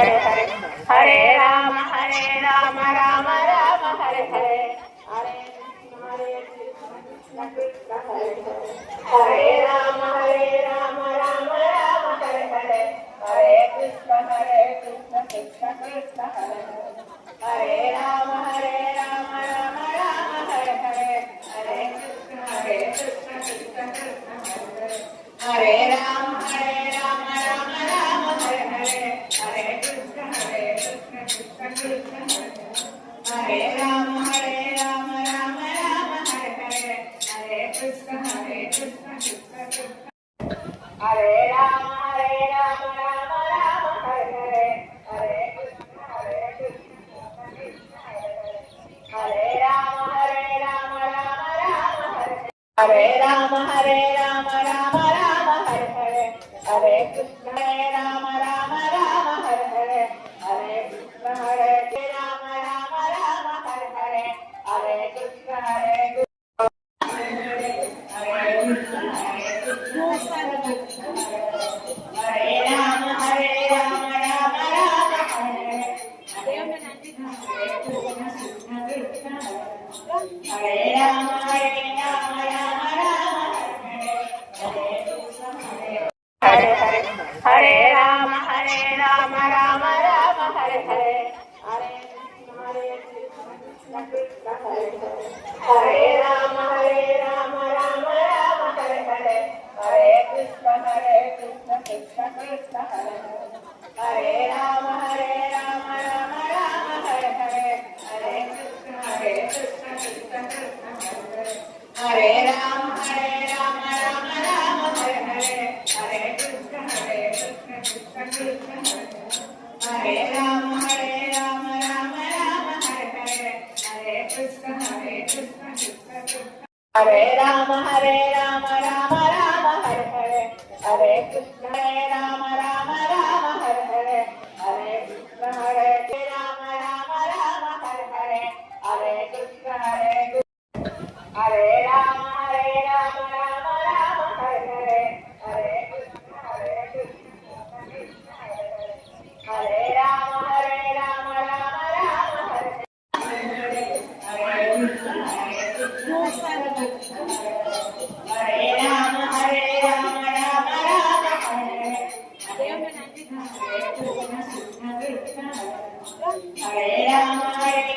Hare Hare Hare Ram Ram Ram Hare Hare Hare Krishna Krishna Hare Hare Ram Ram Hare Hare Hare Krishna Krishna Krishna Hare Hare Ram Ram Hare Hare Hare Krishna Krishna Krishna Hare Ram Ram Hare Hare Hare Krishna Krishna Krishna Hare Ram Ram Hare Hare Hare Krishna Krishna Krishna Hare Ram Ram Hare Hare Hare Krishna Hare Ram Ram Hare Hare Ram Ram Hare Hare Hare Krishna Ram Hare Hare Hare Krishna Ram Hare Hare Hare Krishna Hare Ram Ram Hare Hare Ram Hare Hare Hare Ram Ram Hare Hare Hare Krishna Krishna Hare Hare Ram Hare Hare Hare Krishna Krishna Krishna Hare Hare Ram Hare Hare Hare Krishna Krishna Krishna Hare Ram Hare Hare Hare Krishna Krishna Krishna Hare Ram Hare Hare Hare Krishna Krishna Krishna Hare Ram Hare Hare Hare Krishna Ram Hare Hare Hare Krishna Ram Hare Hare Hare Krishna Hare Ram Hare Hare Hare Krishna Hare Ram Ram Hare Hare Ram Hare Ram